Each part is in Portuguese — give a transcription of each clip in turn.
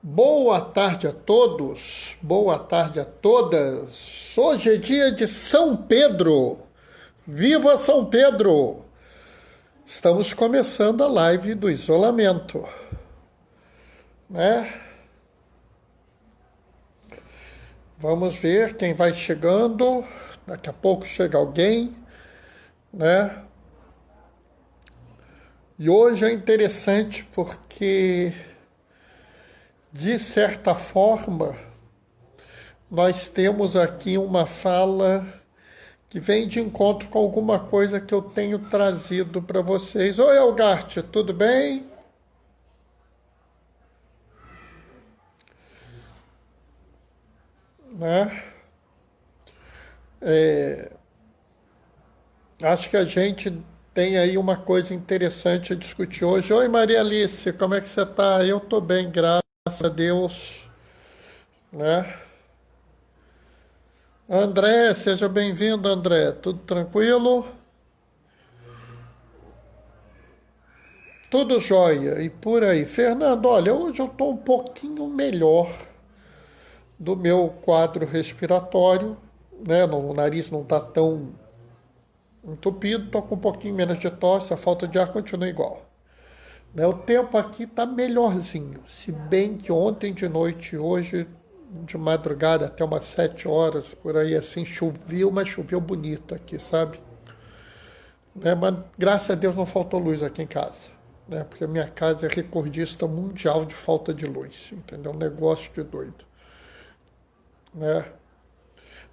Boa tarde a todos, boa tarde a todas. Hoje é dia de São Pedro. Viva São Pedro! Estamos começando a live do isolamento, né? Vamos ver quem vai chegando. Daqui a pouco chega alguém, né? E hoje é interessante porque, de certa forma, nós temos aqui uma fala que vem de encontro com alguma coisa que eu tenho trazido para vocês. Oi, Algarte, tudo bem? Né? Acho que a gente tem aí uma coisa interessante a discutir hoje. Oi, Maria Alice, como é que você está? Eu estou bem, graças a Deus, né? André, seja bem-vindo, André. Tudo tranquilo? Tudo jóia e por aí. Fernando, olha, hoje eu estou um pouquinho melhor do meu quadro respiratório, né? O nariz não está tão entupido, estou com um pouquinho menos de tosse, a falta de ar continua igual. Né? O tempo aqui está melhorzinho, se bem que ontem de noite e hoje de madrugada até umas 7 horas, por aí assim, choveu, mas choveu bonito aqui, sabe? Né? Mas graças a Deus não faltou luz aqui em casa, né? Porque a minha casa é recordista mundial de falta de luz, entendeu? Um negócio de doido, né?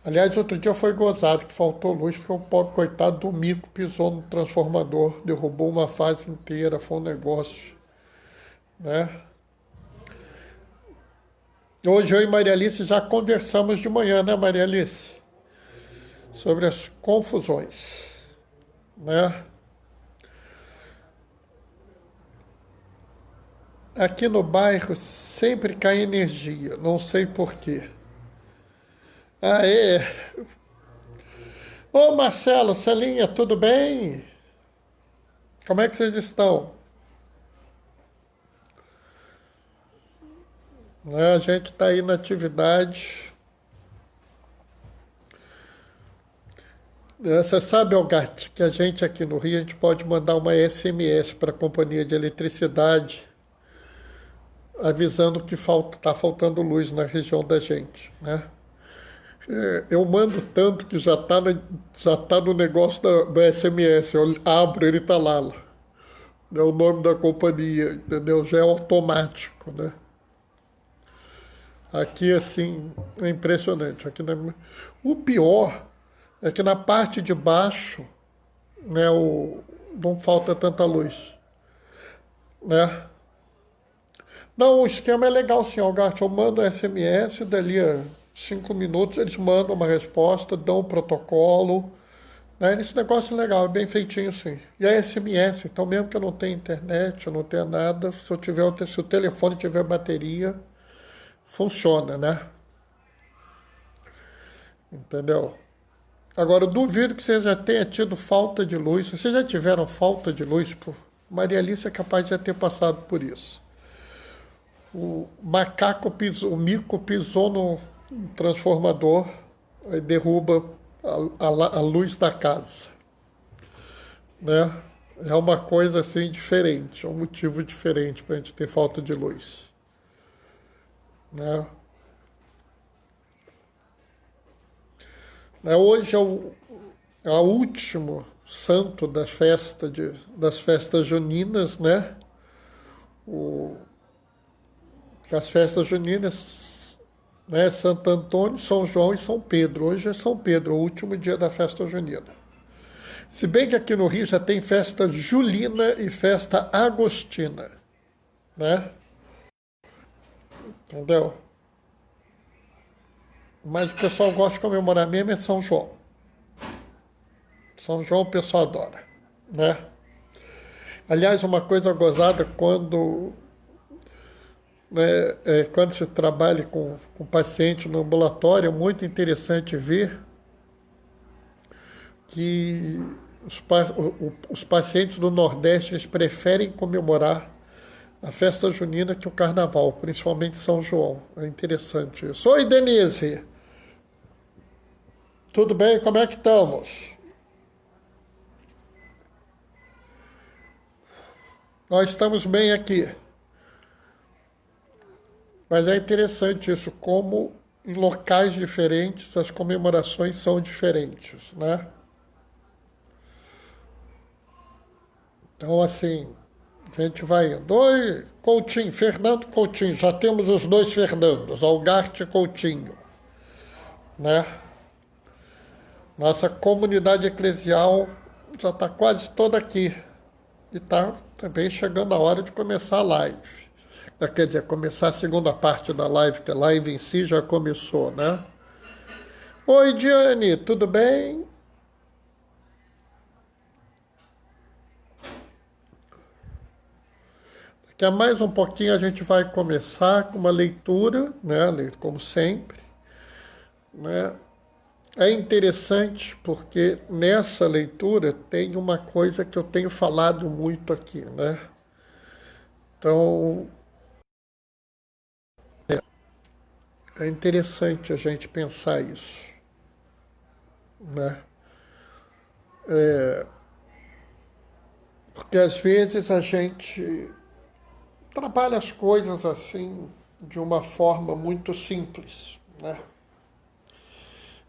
Aliás, outro dia foi gozado que faltou luz porque o pobre coitado do mico pisou no transformador, derrubou uma fase inteira, foi um negócio, né? Hoje eu e Maria Alice já conversamos de manhã, né, Maria Alice? Sobre as confusões, né? Aqui no bairro sempre cai energia, não sei por quê. Ah, é? Ô Marcelo, Celinha, tudo bem? Como é que vocês estão? A gente está aí na atividade. Você sabe, Algarte, que a gente aqui no Rio, a gente pode mandar uma SMS para a companhia de eletricidade avisando que está faltando luz na região da gente, né? Eu mando tanto que já tá no negócio do SMS. Eu abro, ele tá lá. É o nome da companhia, entendeu? Já é automático, né? Aqui, assim, é impressionante. O pior é que na parte de baixo, né, não falta tanta luz, né? Não, o esquema é legal, sim, Algarte. Eu mando SMS, dali a 5 minutos eles mandam uma resposta, dão o protocolo. Né? Esse negócio é legal, é bem feitinho, sim. E é SMS, então mesmo que eu não tenha internet, eu não tenha nada, se o telefone tiver bateria, funciona, né? Entendeu? Agora, eu duvido que você já tenha tido falta de luz. Se vocês já tiveram falta de luz, Maria Alice é capaz de já ter passado por isso. O mico pisou no transformador e derruba a luz da casa, né? É uma coisa assim diferente, é um motivo diferente para a gente ter falta de luz, né? Hoje é o último santo das festas juninas, né? As festas juninas, né? Santo Antônio, São João e São Pedro. Hoje é São Pedro, o último dia da festa junina. Se bem que aqui no Rio já tem festa julina e festa agostina, né? Entendeu? Mas o pessoal gosta de comemorar mesmo é São João. São João o pessoal adora, né? Aliás, uma coisa gozada quando se trabalha com paciente no ambulatório, é muito interessante ver que os pacientes do Nordeste eles preferem comemorar A festa junina que o carnaval, principalmente São João. É interessante isso. Oi, Denise. Tudo bem? Como é que estamos? Nós estamos bem aqui. Mas é interessante isso, como em locais diferentes as comemorações são diferentes, né? Então, assim, a gente vai indo. Oi, Coutinho, Fernando Coutinho. Já temos os dois Fernandos, Algarte e Coutinho, né? Nossa comunidade eclesial já está quase toda aqui. E está também chegando a hora de começar a live. Quer dizer, começar a segunda parte da live, que a live em si já começou, né? Oi, Diane, tudo bem? Daqui a mais um pouquinho a gente vai começar com uma leitura, né? Como sempre, né? É interessante porque nessa leitura tem uma coisa que eu tenho falado muito aqui, né? Então, é interessante a gente pensar isso, né? Porque às vezes a gente trabalha as coisas assim de uma forma muito simples, né?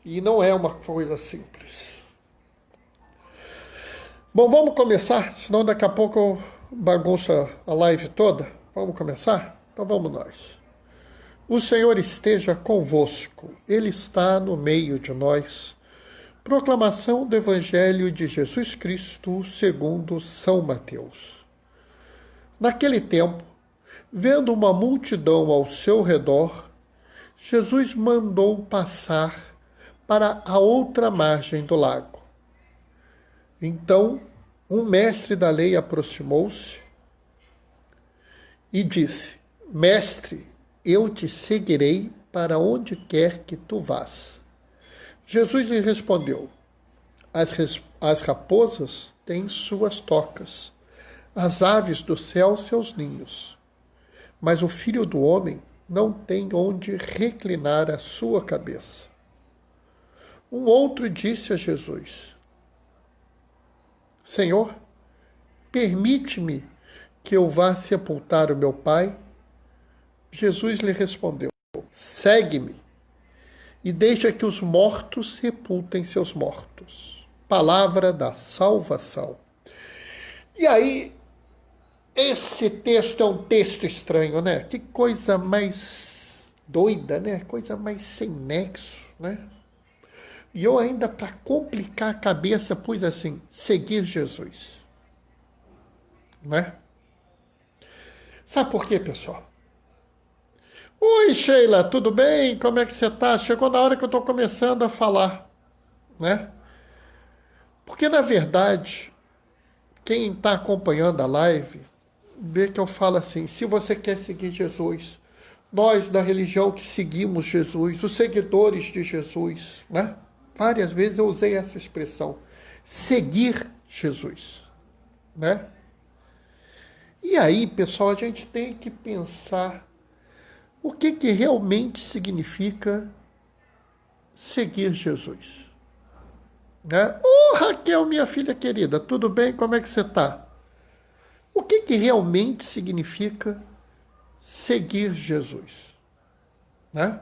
E não é uma coisa simples. Bom, vamos começar, senão daqui a pouco eu bagunço a live toda. Vamos começar? Então vamos nós. O Senhor esteja convosco, Ele está no meio de nós. Proclamação do Evangelho de Jesus Cristo segundo São Mateus. Naquele tempo, vendo uma multidão ao seu redor, Jesus mandou passar para a outra margem do lago. Então, um mestre da lei aproximou-se e disse: Mestre, eu te seguirei para onde quer que tu vás. Jesus lhe respondeu: as raposas têm suas tocas, as aves do céu seus ninhos, mas o Filho do Homem não tem onde reclinar a sua cabeça. Um outro disse a Jesus: Senhor, permite-me que eu vá sepultar o meu pai? Jesus lhe respondeu: Segue-me e deixa que os mortos sepultem seus mortos. Palavra da salvação. E aí, esse texto é um texto estranho, né? Que coisa mais doida, né? Coisa mais sem nexo, né? E eu ainda, para complicar a cabeça, pus assim, seguir Jesus. Né? Sabe por quê, pessoal? Oi, Sheila, tudo bem? Como é que você tá? Chegou na hora que eu estou começando a falar, né? Porque, na verdade, quem está acompanhando a live, vê que eu falo assim, se você quer seguir Jesus, nós da religião que seguimos Jesus, os seguidores de Jesus, né? Várias vezes eu usei essa expressão, seguir Jesus, né? E aí, pessoal, a gente tem que pensar o que realmente significa seguir Jesus. Né? Raquel, minha filha querida, tudo bem? Como é que você está? O que realmente significa seguir Jesus? Né?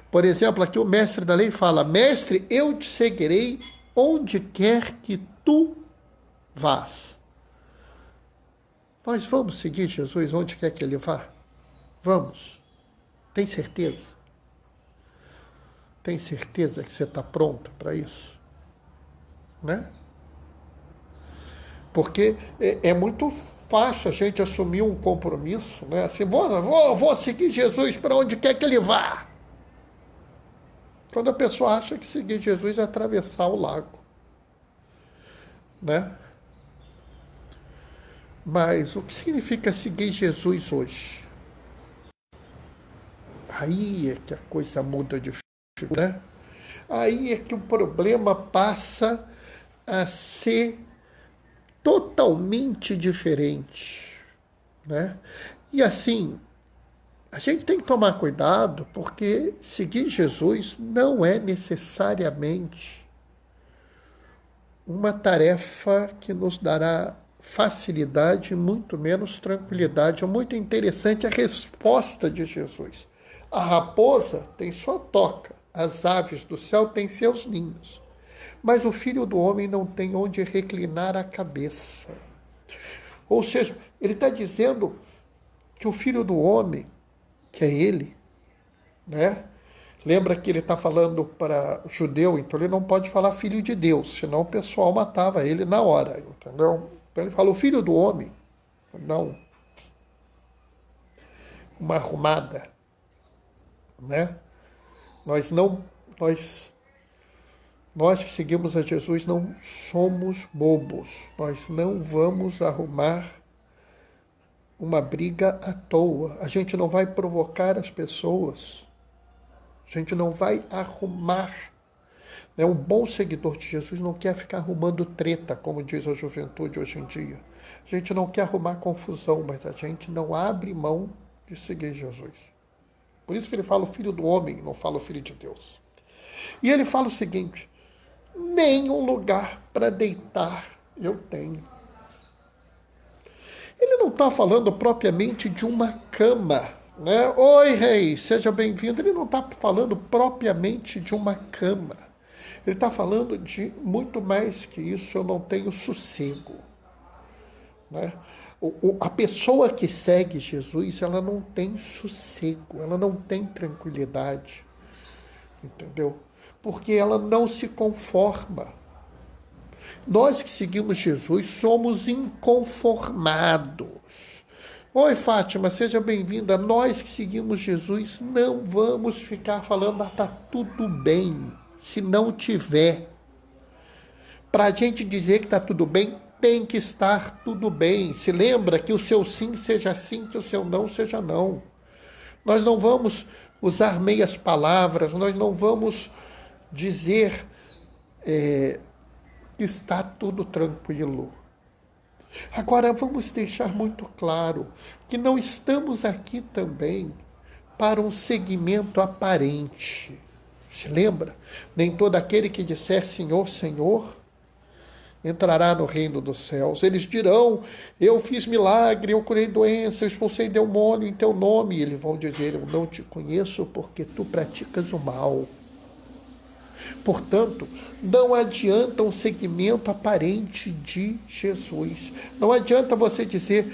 Por exemplo, aqui o mestre da lei fala: Mestre, eu te seguirei onde quer que tu vás. Nós vamos seguir Jesus onde quer que ele vá? Vamos. Tem certeza? Tem certeza que você está pronto para isso? Né? Porque é muito fácil a gente assumir um compromisso, né? Assim, vou seguir Jesus para onde quer que ele vá. Quando a pessoa acha que seguir Jesus é atravessar o lago, né? Mas o que significa seguir Jesus hoje? Aí é que a coisa muda de figura, né? Aí é que o problema passa a ser totalmente diferente. né? E assim, a gente tem que tomar cuidado, porque seguir Jesus não é necessariamente uma tarefa que nos dará facilidade, muito menos tranquilidade. É muito interessante a resposta de Jesus. A raposa tem sua toca, as aves do céu têm seus ninhos, mas o Filho do Homem não tem onde reclinar a cabeça. Ou seja, ele está dizendo que o Filho do Homem, que é ele, né? Lembra que ele está falando para judeu, então ele não pode falar filho de Deus, senão o pessoal matava ele na hora, entendeu? Então ele fala o Filho do Homem, não uma arrumada, né? Nós não, nós que seguimos a Jesus não somos bobos, nós não vamos arrumar uma briga à toa, a gente não vai provocar as pessoas, a gente não vai arrumar. Um bom seguidor de Jesus não quer ficar arrumando treta, como diz a juventude hoje em dia. A gente não quer arrumar confusão, mas a gente não abre mão de seguir Jesus. Por isso que ele fala o Filho do Homem, não fala o Filho de Deus. E ele fala o seguinte: nenhum lugar para deitar eu tenho. Ele não está falando propriamente de uma cama, né? Oi, rei, seja bem-vindo. Ele não está falando propriamente de uma cama. Ele está falando de muito mais que isso. Eu não tenho sossego, né? A pessoa que segue Jesus, ela não tem sossego, ela não tem tranquilidade, entendeu? Porque ela não se conforma. Nós que seguimos Jesus somos inconformados. Oi, Fátima, seja bem-vinda. Nós que seguimos Jesus não vamos ficar falando, tá tudo bem, se não tiver. Para a gente dizer que está tudo bem, tem que estar tudo bem. Se lembra que o seu sim seja sim, que o seu não seja não. Nós não vamos usar meias palavras, nós não vamos dizer que está tudo tranquilo. Agora vamos deixar muito claro que não estamos aqui também para um seguimento aparente. Se lembra? Nem todo aquele que disser Senhor, Senhor, entrará no reino dos céus. Eles dirão, eu fiz milagre, eu curei doença, eu expulsei demônio em teu nome. E eles vão dizer, eu não te conheço porque tu praticas o mal. Portanto, não adianta um seguimento aparente de Jesus. Não adianta você dizer,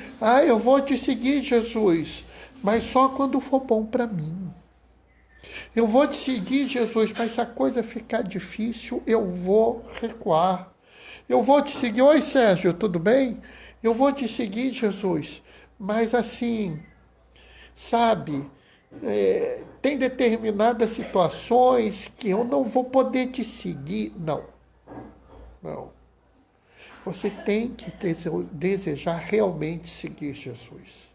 eu vou te seguir, Jesus, mas só quando for bom para mim. Eu vou te seguir, Jesus, mas se a coisa ficar difícil, eu vou recuar. Eu vou te seguir. Oi, Sérgio, tudo bem? Eu vou te seguir, Jesus, mas assim, sabe, tem determinadas situações que eu não vou poder te seguir. Não. Você tem que desejar realmente seguir Jesus.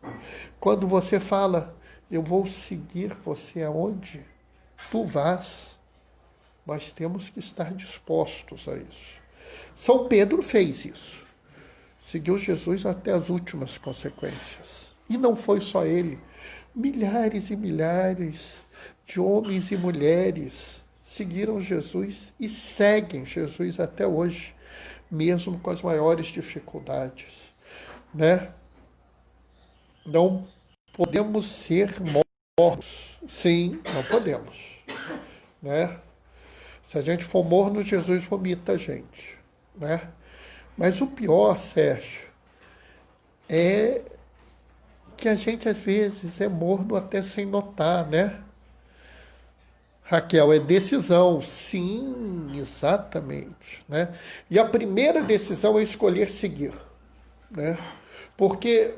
Quando você fala, eu vou seguir você aonde tu vás, nós temos que estar dispostos a isso. São Pedro fez isso. Seguiu Jesus até as últimas consequências. E não foi só ele. Milhares e milhares de homens e mulheres seguiram Jesus e seguem Jesus até hoje, mesmo com as maiores dificuldades, né? Não podemos ser mornos. Sim, não podemos, né? Se a gente for morno, Jesus vomita a gente, né? Mas o pior, Sérgio, é que a gente às vezes é morno até sem notar, né? Raquel, é decisão. Sim, exatamente, né? E a primeira decisão é escolher seguir, né? Porque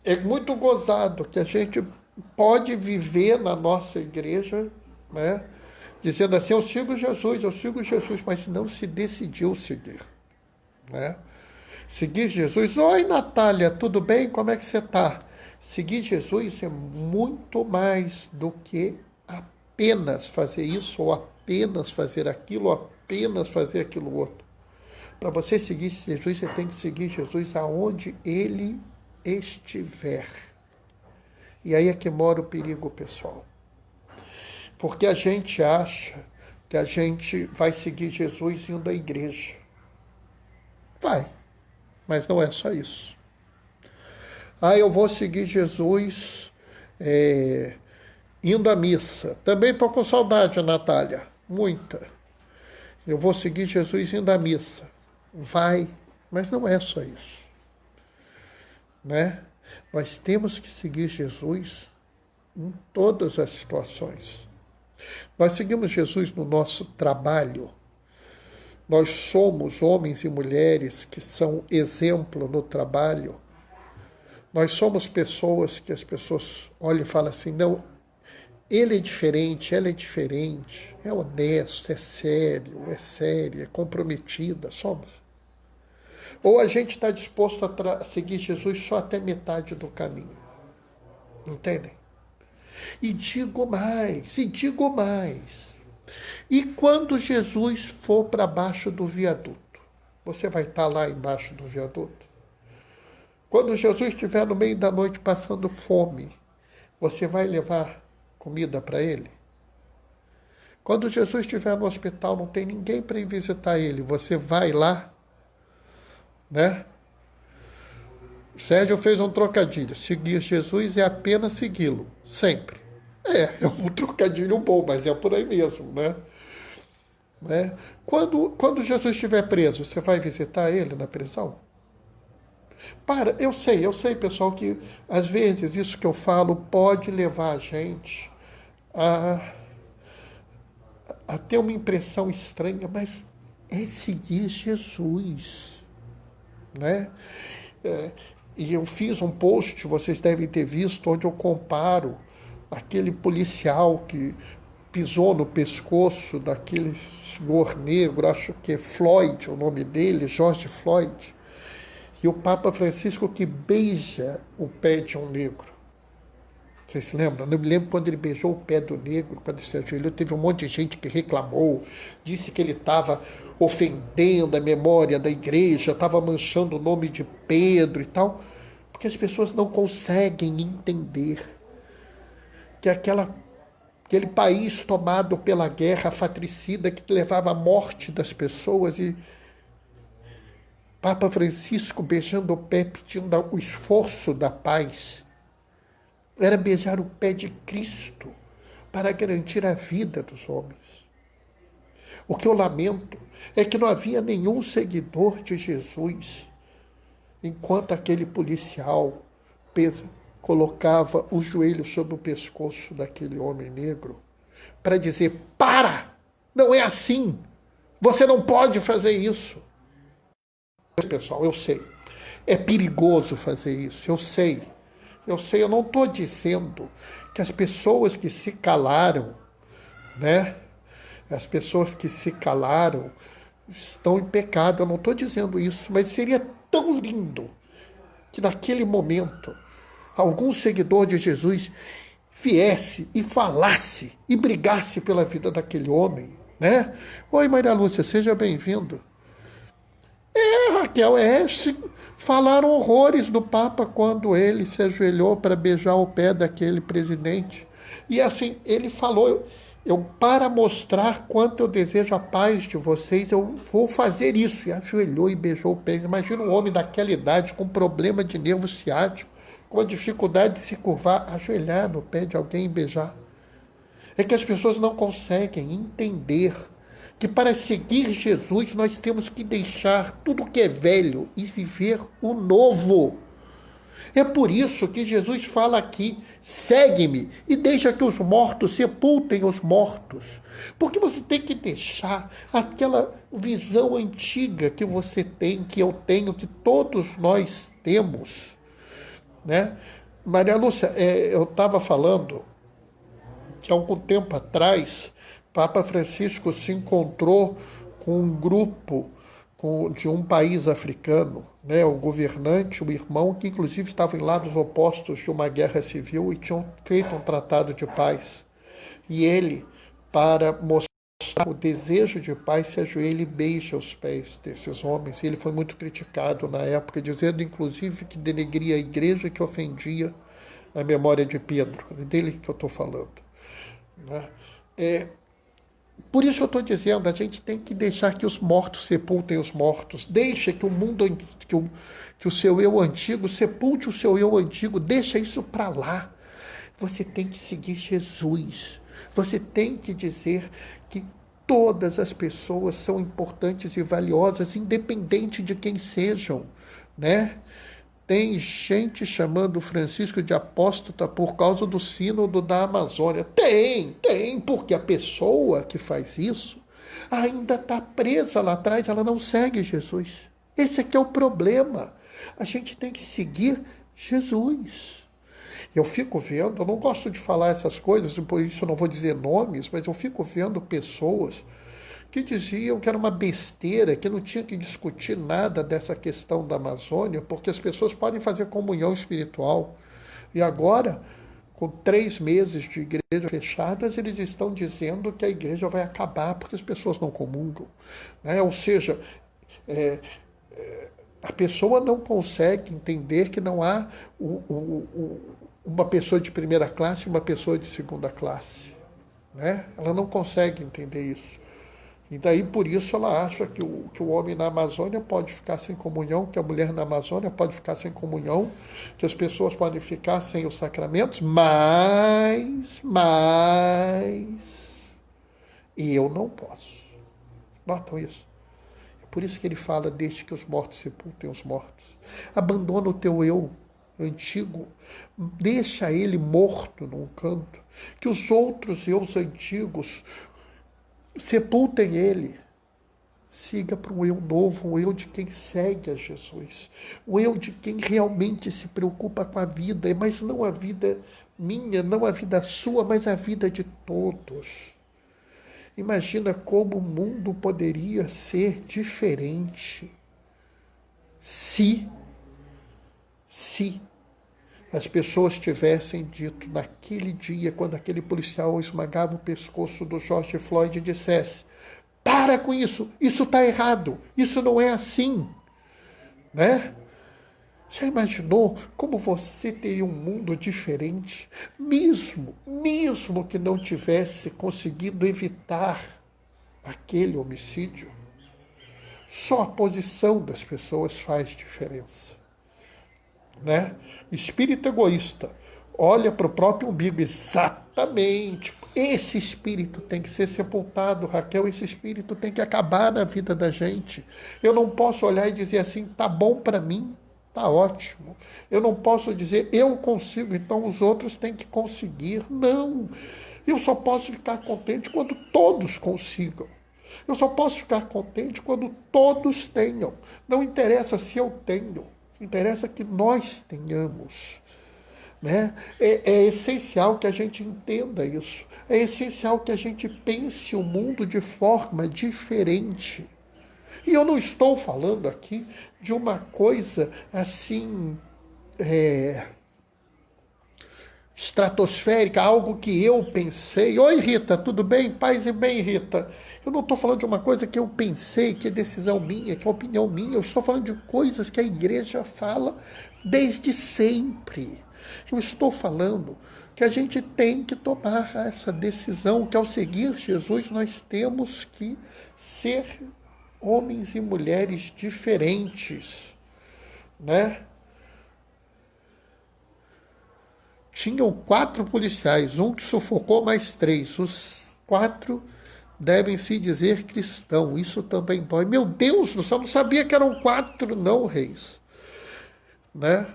é muito gozado que a gente pode viver na nossa igreja, né? Dizendo assim, eu sigo Jesus, mas não se decidiu seguir, né? Seguir Jesus, oi Natália, tudo bem? Como é que você está? Seguir Jesus é muito mais do que apenas fazer isso, ou apenas fazer aquilo, ou apenas fazer aquilo outro. Para você seguir Jesus, você tem que seguir Jesus aonde Ele estiver. E aí é que mora o perigo, pessoal. Porque a gente acha que a gente vai seguir Jesus indo à igreja. Vai, mas não é só isso. Eu vou seguir Jesus indo à missa. Também estou com saudade, Natália, muita. Eu vou seguir Jesus indo à missa. Vai, mas não é só isso. Né? Nós temos que seguir Jesus em todas as situações. Nós seguimos Jesus no nosso trabalho. Nós somos homens e mulheres que são exemplo no trabalho. Nós somos pessoas que as pessoas olham e falam assim, não, ele é diferente, ela é diferente, é honesto, é séria, é comprometida, somos. Ou a gente está disposto a seguir Jesus só até metade do caminho. Entendem? E digo mais. E quando Jesus for para baixo do viaduto? Você vai estar lá embaixo do viaduto? Quando Jesus estiver no meio da noite passando fome, você vai levar comida para ele? Quando Jesus estiver no hospital, não tem ninguém para ir visitar ele, você vai lá? Né? Sérgio fez um trocadilho. Seguir Jesus é apenas segui-lo. Sempre. É um trocadilho bom, mas é por aí mesmo, né? Quando Jesus estiver preso, você vai visitar ele na prisão? Eu sei, pessoal, que às vezes isso que eu falo pode levar a gente a ter uma impressão estranha, mas é seguir Jesus, né? E eu fiz um post, vocês devem ter visto, onde eu comparo aquele policial que pisou no pescoço daquele senhor negro, acho que é Floyd o nome dele, George Floyd, e o Papa Francisco que beija o pé de um negro. Vocês se lembram? Eu me lembro quando ele beijou o pé do negro, quando ele se ajoelhou, teve um monte de gente que reclamou, disse que ele estava ofendendo a memória da igreja, estava manchando o nome de Pedro e tal, porque as pessoas não conseguem entender que aquele país tomado pela guerra fratricida que levava à morte das pessoas, e Papa Francisco beijando o pé, pedindo o esforço da paz, era beijar o pé de Cristo para garantir a vida dos homens. O que eu lamento é que não havia nenhum seguidor de Jesus enquanto aquele policial colocava o joelho sobre o pescoço daquele homem negro para dizer, para! Não é assim! Você não pode fazer isso! Pessoal, eu sei. É perigoso fazer isso, eu sei, eu não estou dizendo que as pessoas que se calaram, né? As pessoas que se calaram estão em pecado, eu não estou dizendo isso, mas seria tão lindo que naquele momento algum seguidor de Jesus viesse e falasse e brigasse pela vida daquele homem, né? Oi, Maria Lúcia, seja bem-vindo. Raquel, falaram horrores do Papa quando ele se ajoelhou para beijar o pé daquele presidente. E assim, ele falou, para mostrar quanto eu desejo a paz de vocês, eu vou fazer isso. E ajoelhou e beijou o pé. Imagina um homem daquela idade com problema de nervo ciático, com a dificuldade de se curvar, ajoelhar no pé de alguém e beijar. É que as pessoas não conseguem entender que para seguir Jesus nós temos que deixar tudo que é velho e viver o novo. É por isso que Jesus fala aqui, segue-me e deixa que os mortos sepultem os mortos. Porque você tem que deixar aquela visão antiga que você tem, que eu tenho, que todos nós temos, né? Maria Lúcia, eu estava falando que há algum tempo atrás, Papa Francisco se encontrou com um grupo de um país africano, né, o governante, o irmão, que inclusive estavam em lados opostos de uma guerra civil e tinham feito um tratado de paz. E ele, para mostrar o desejo de paz, se ajoelha e beija os pés desses homens. E ele foi muito criticado na época, dizendo inclusive que denegria a igreja e que ofendia a memória de Pedro. É dele que eu estou falando. Né? Por isso eu estou dizendo, a gente tem que deixar que os mortos sepultem os mortos. Deixa que o mundo, que o seu eu antigo sepulte o seu eu antigo. Deixa isso para lá. Você tem que seguir Jesus. Você tem que dizer que todas as pessoas são importantes e valiosas, independente de quem sejam, né? Tem gente chamando Francisco de apóstata por causa do sínodo da Amazônia. Tem, porque a pessoa que faz isso ainda está presa lá atrás, ela não segue Jesus. Esse aqui é o problema. A gente tem que seguir Jesus. Eu fico vendo, eu não gosto de falar essas coisas, por isso eu não vou dizer nomes, mas eu fico vendo pessoas que diziam que era uma besteira, que não tinha que discutir nada dessa questão da Amazônia, porque as pessoas podem fazer comunhão espiritual. E agora, com 3 meses de igreja fechadas, eles estão dizendo que a igreja vai acabar porque as pessoas não comungam. Né? Ou seja, a pessoa não consegue entender que não há uma pessoa de primeira classe e uma pessoa de segunda classe. Né? Ela não consegue entender isso. E daí, por isso, ela acha que o homem na Amazônia pode ficar sem comunhão, que a mulher na Amazônia pode ficar sem comunhão, que as pessoas podem ficar sem os sacramentos, mas eu não posso. Notam isso? É por isso que ele fala, deixe que os mortos sepultem os mortos. Abandona o teu eu antigo, deixa ele morto num canto, que os outros eus antigos sepultem ele. Siga para um eu novo, um eu de quem segue a Jesus. Um eu de quem realmente se preocupa com a vida, mas não a vida minha, não a vida sua, mas a vida de todos. Imagina como o mundo poderia ser diferente se as pessoas tivessem dito naquele dia, quando aquele policial esmagava o pescoço do George Floyd, e dissesse: para com isso está errado, isso não é assim. Né? Já imaginou como você teria um mundo diferente, mesmo que não tivesse conseguido evitar aquele homicídio? Só a posição das pessoas faz diferença. Né? Espírito egoísta olha para o próprio umbigo. Exatamente. Esse espírito tem que ser sepultado, Raquel. Esse espírito tem que acabar na vida da gente. Eu não posso olhar e dizer assim, tá bom para mim, tá ótimo. Eu não posso dizer, eu consigo, então os outros têm que conseguir. Não. Eu só posso ficar contente quando todos consigam. Eu só posso ficar contente quando todos tenham. Não interessa se eu tenho. Interessa que nós tenhamos. Né? É essencial que a gente entenda isso. É essencial que a gente pense o mundo de forma diferente. E eu não estou falando aqui de uma coisa assim estratosférica, algo que eu pensei. Oi, Rita, tudo bem? Paz e bem, Rita. Eu não estou falando de uma coisa que eu pensei, que é decisão minha, que é opinião minha. Eu estou falando de coisas que a igreja fala desde sempre. Eu estou falando que a gente tem que tomar essa decisão, que ao seguir Jesus nós temos que ser homens e mulheres diferentes. Né? Tinham 4 policiais, um que sufocou mais 3. Os 4 devem se dizer cristão. Isso também dói. Meu Deus do céu, não sabia que eram 4 não, Reis. Né?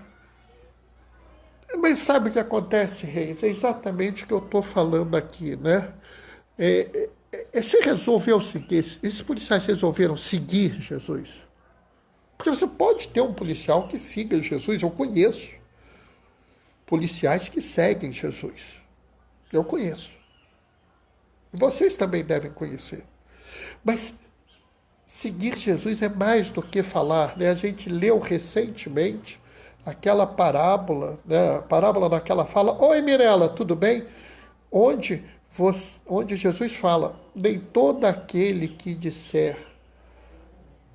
Mas sabe o que acontece, Reis? É exatamente o que eu estou falando aqui. Né? Você resolveu seguir, esses policiais resolveram seguir Jesus. Porque você pode ter um policial que siga Jesus, eu conheço. Policiais que seguem Jesus. Eu conheço. Vocês também devem conhecer. Mas seguir Jesus é mais do que falar. Né? A gente leu recentemente aquela parábola, né? A parábola naquela fala, oi Mirela, tudo bem? Onde onde Jesus fala, nem todo aquele que disser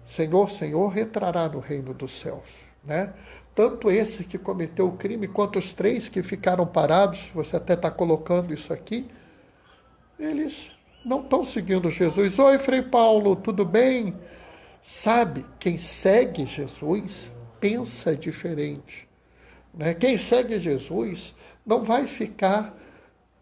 Senhor, Senhor, entrará no reino dos céus, né? Tanto esse que cometeu o crime, quanto os 3 que ficaram parados, você até está colocando isso aqui, eles não estão seguindo Jesus. Oi, Frei Paulo, tudo bem? Sabe, quem segue Jesus pensa diferente, né? Quem segue Jesus não vai ficar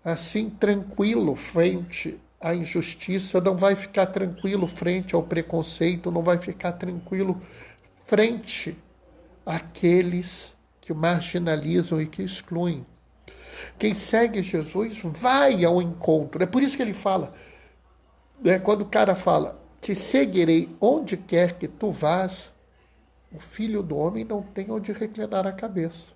assim tranquilo frente à injustiça, não vai ficar tranquilo frente ao preconceito, não vai ficar tranquilo frente àqueles que marginalizam e que excluem. Quem segue Jesus vai ao encontro. É por isso que ele fala, né, quando o cara fala, te seguirei onde quer que tu vás, o Filho do Homem não tem onde reclinar a cabeça.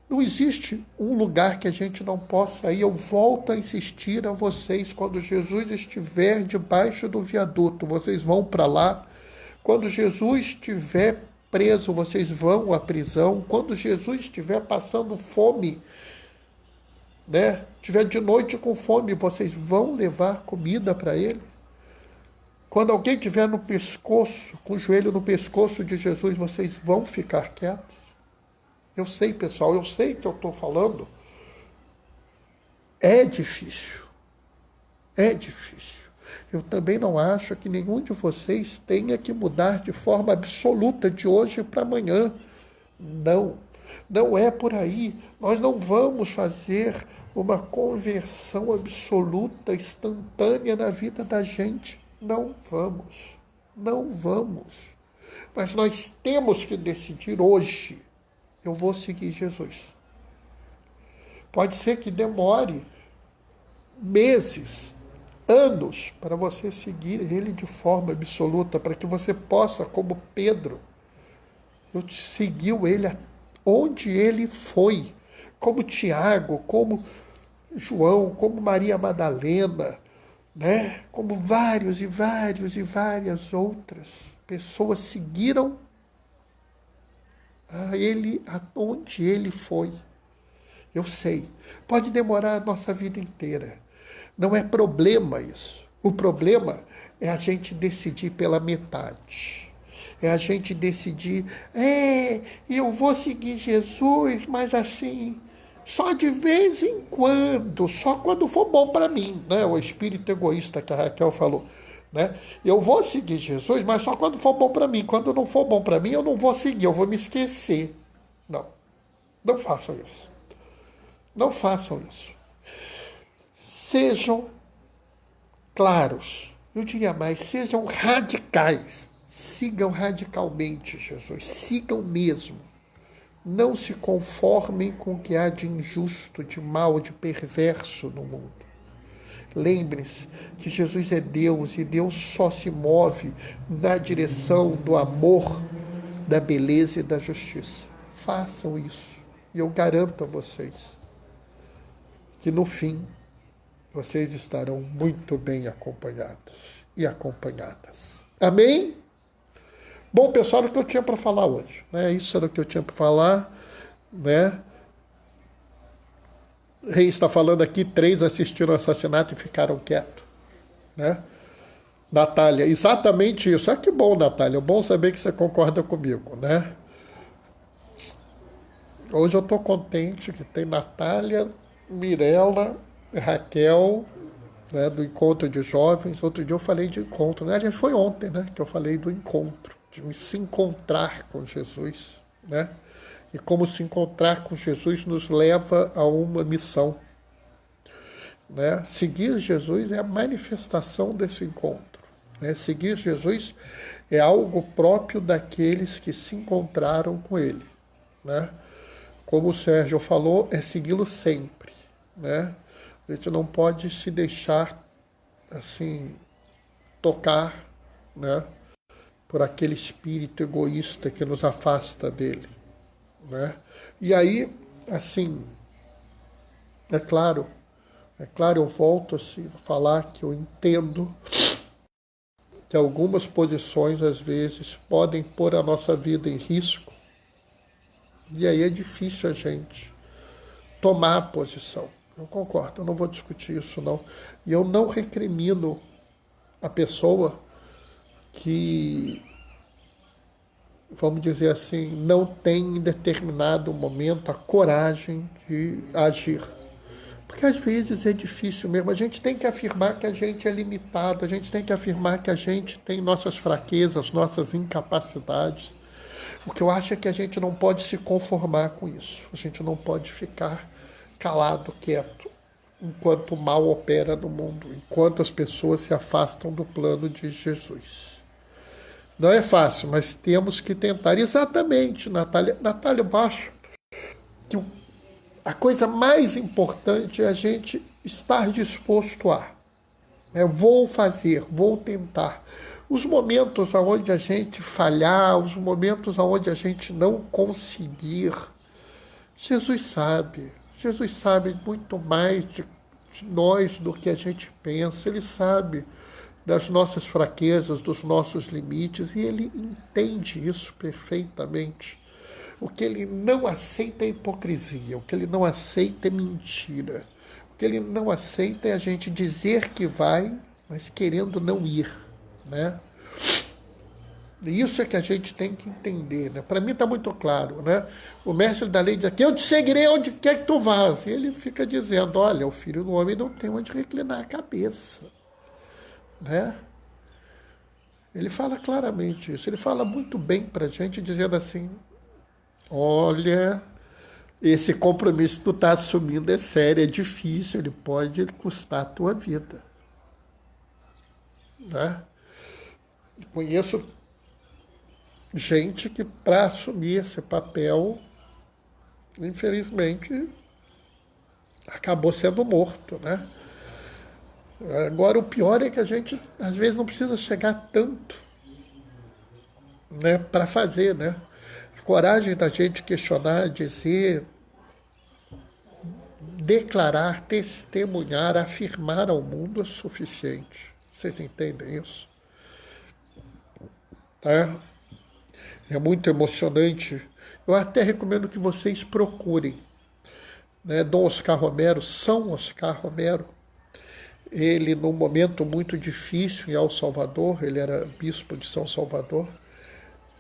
Não existe um lugar que a gente não possa ir. Eu volto a insistir a vocês, quando Jesus estiver debaixo do viaduto, vocês vão para lá. Quando Jesus estiver preso, vocês vão à prisão. Quando Jesus estiver passando fome, né? Estiver de noite com fome, vocês vão levar comida para ele. Quando alguém estiver no pescoço, com o joelho no pescoço de Jesus, vocês vão ficar quietos. Eu sei, pessoal, eu sei que eu estou falando. É difícil. É difícil. Eu também não acho que nenhum de vocês tenha que mudar de forma absoluta de hoje para amanhã. Não. Não é por aí. Nós não vamos fazer uma conversão absoluta, instantânea na vida da gente. Não vamos. Não vamos. Mas nós temos que decidir hoje. Eu vou seguir Jesus. Pode ser que demore meses, anos, para você seguir ele de forma absoluta, para que você possa, como Pedro, seguiu ele onde ele foi, como Tiago, como João, como Maria Madalena, né? Como vários e várias outras pessoas seguiram a ele aonde ele foi. Eu sei, pode demorar a nossa vida inteira. Não é problema isso. O problema é a gente decidir pela metade. É a gente decidir, eu vou seguir Jesus, mas assim, só de vez em quando, só quando for bom para mim, né? O espírito egoísta que a Raquel falou. Né? Eu vou seguir Jesus, mas só quando for bom para mim. Quando não for bom para mim, eu não vou seguir, eu vou me esquecer. Não, não façam isso. Não façam isso. Sejam claros, eu diria mais, sejam radicais. Sigam radicalmente Jesus, sigam mesmo. Não se conformem com o que há de injusto, de mal, de perverso no mundo. Lembre-se que Jesus é Deus e Deus só se move na direção do amor, da beleza e da justiça. Façam isso e eu garanto a vocês que no fim vocês estarão muito bem acompanhados e acompanhadas. Amém? Bom, pessoal, era o que eu tinha para falar hoje, né? Isso era o que eu tinha para falar, né? Rei está falando aqui, 3 assistiram ao assassinato e ficaram quietos, né? Natália, exatamente isso. Ah, que bom, Natália, é bom saber que você concorda comigo, né? Hoje eu estou contente que tem Natália, Mirella, Raquel, né, do encontro de jovens. Outro dia eu falei de encontro, né? Aliás, foi ontem, né, que eu falei do encontro, de se encontrar com Jesus, né? E como se encontrar com Jesus nos leva a uma missão, né? Seguir Jesus é a manifestação desse encontro, né? Seguir Jesus é algo próprio daqueles que se encontraram com ele, né? Como o Sérgio falou, é segui-lo sempre, né? A gente não pode se deixar assim tocar, né, por aquele espírito egoísta que nos afasta dele, né? E aí, assim, é claro, eu volto assim, a falar que eu entendo que algumas posições, às vezes, podem pôr a nossa vida em risco, e aí é difícil a gente tomar a posição. Eu concordo, eu não vou discutir isso não. E eu não recrimino a pessoa que, vamos dizer assim, não tem em determinado momento a coragem de agir. Porque às vezes é difícil mesmo. A gente tem que afirmar que a gente é limitado, a gente tem que afirmar que a gente tem nossas fraquezas, nossas incapacidades. O que eu acho é que a gente não pode se conformar com isso. A gente não pode ficar calado, quieto, enquanto o mal opera no mundo, enquanto as pessoas se afastam do plano de Jesus. Não é fácil, mas temos que tentar. Exatamente, Natália. Natália, eu acho que a coisa mais importante é a gente estar disposto a. Vou fazer, vou tentar. Os momentos onde a gente falhar, os momentos onde a gente não conseguir, Jesus sabe. Jesus sabe muito mais de nós do que a gente pensa. Ele sabe das nossas fraquezas, dos nossos limites, e ele entende isso perfeitamente. O que ele não aceita é hipocrisia, o que ele não aceita é mentira. O que ele não aceita é a gente dizer que vai, mas querendo não ir, né? E isso é que a gente tem que entender, né? Para mim está muito claro, né? O mestre da lei diz aqui, eu te seguirei onde quer que tu vás. E ele fica dizendo, olha, o filho do homem não tem onde reclinar a cabeça, né? Ele fala claramente isso. Ele fala muito bem para a gente, dizendo assim, olha, esse compromisso que tu está assumindo é sério, é difícil, ele pode custar a tua vida, né? Conheço gente que, para assumir esse papel, infelizmente, acabou sendo morto, né? Agora, o pior é que a gente, às vezes, não precisa chegar tanto, né, para fazer, né? A coragem da gente questionar, dizer, declarar, testemunhar, afirmar ao mundo é suficiente. Vocês entendem isso? Tá? É muito emocionante. Eu até recomendo que vocês procurem, né? Dom Oscar Romero, São Oscar Romero. Ele, num momento muito difícil em El Salvador, ele era bispo de São Salvador,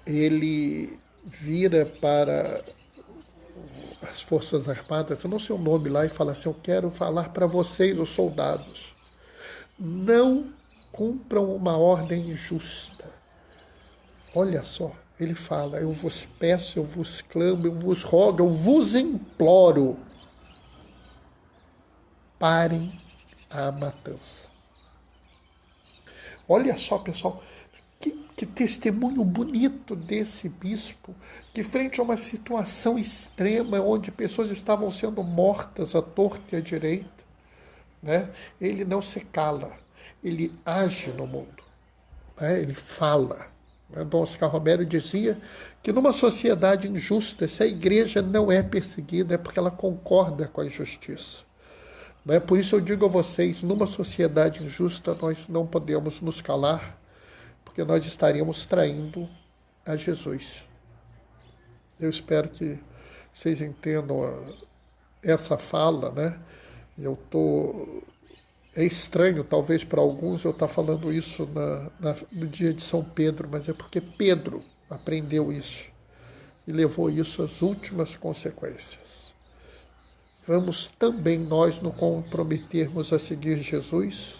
ele vira para as Forças Armadas, eu não sei o nome lá, e fala assim, eu quero falar para vocês, os soldados, não cumpram uma ordem injusta. Olha só, ele fala, eu vos peço, eu vos clamo, eu vos rogo, eu vos imploro, parem a matança. Olha só, pessoal, que testemunho bonito desse bispo, que frente a uma situação extrema, onde pessoas estavam sendo mortas à torta e à direita, né? Ele não se cala, ele age no mundo, né? Ele fala. Dom Oscar Romero dizia que numa sociedade injusta, se a igreja não é perseguida, é porque ela concorda com a injustiça. Por isso eu digo a vocês, numa sociedade injusta, nós não podemos nos calar, porque nós estaríamos traindo a Jesus. Eu espero que vocês entendam essa fala, né? É estranho, talvez, para alguns, eu estar falando isso no dia de São Pedro, mas é porque Pedro aprendeu isso e levou isso às últimas consequências. Vamos também nós nos comprometermos a seguir Jesus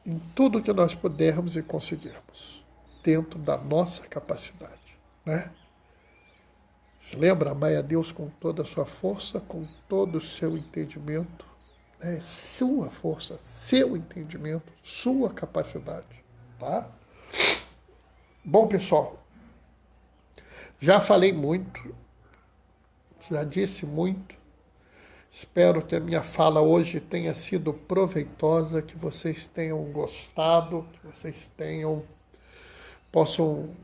em tudo que nós pudermos e conseguirmos, dentro da nossa capacidade, né? Se lembra, amai a Deus com toda a sua força, com todo o seu entendimento, né? Sua força, seu entendimento, sua capacidade, tá? Bom, pessoal, já falei muito, já disse muito. Espero que a minha fala hoje tenha sido proveitosa, que vocês tenham gostado, que vocês possam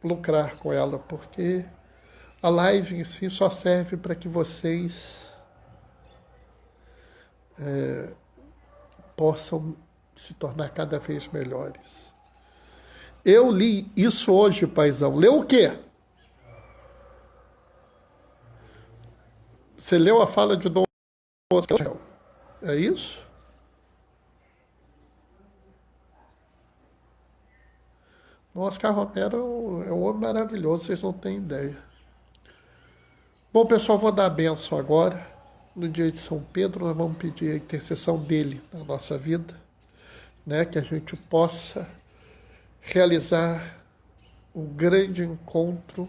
lucrar com ela, porque a live em si só serve para que vocês possam se tornar cada vez melhores. Eu li isso hoje, paizão. Leu o quê? Você leu a fala de Dom Oscar? É isso? O Oscar Romero é um homem maravilhoso, vocês não têm ideia. Bom, pessoal, vou dar a bênção agora. No dia de São Pedro, nós vamos pedir a intercessão dele na nossa vida, né? Que a gente possa realizar um grande encontro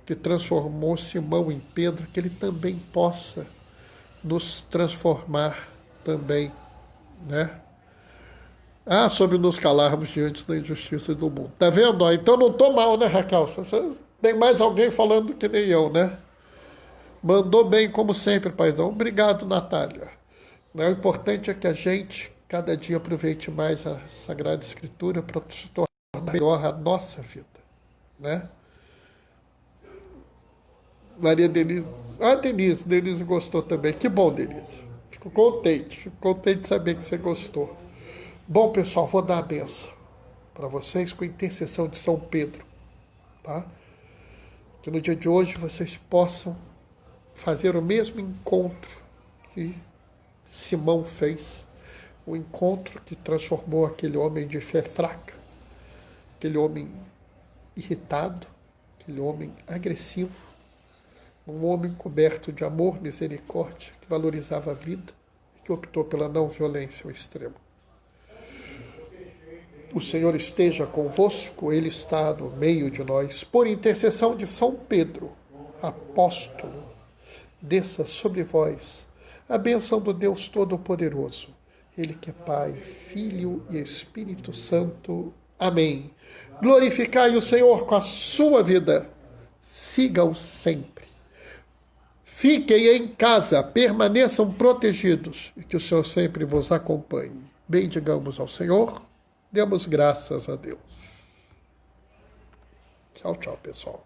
que transformou Simão em Pedro, que ele também possa nos transformar também, né? Ah, sobre nos calarmos diante da injustiça do mundo. Tá vendo? Então não tô mal, né, Raquel? Tem mais alguém falando que nem eu, né? Mandou bem, como sempre, paizão. Obrigado, Natália. O importante é que a gente, cada dia, aproveite mais a Sagrada Escritura para se tornar melhor a nossa vida, né? Maria Denise. Ah, Denise gostou também. Que bom, Denise. Fico contente de saber que você gostou. Bom, pessoal, vou dar a benção para vocês com a intercessão de São Pedro, tá? Que no dia de hoje vocês possam fazer o mesmo encontro que Simão fez, o encontro que transformou aquele homem de fé fraca, aquele homem irritado, aquele homem agressivo, um homem coberto de amor, misericórdia, que valorizava a vida e que optou pela não violência ao extremo. O Senhor esteja convosco, Ele está no meio de nós. Por intercessão de São Pedro, apóstolo, desça sobre vós a bênção do Deus Todo-Poderoso, Ele que é Pai, Filho e Espírito Santo. Amém. Glorificai o Senhor com a sua vida. Siga-o sempre. Fiquem em casa, permaneçam protegidos e que o Senhor sempre vos acompanhe. Bendigamos ao Senhor. Demos graças a Deus. Tchau, tchau, pessoal.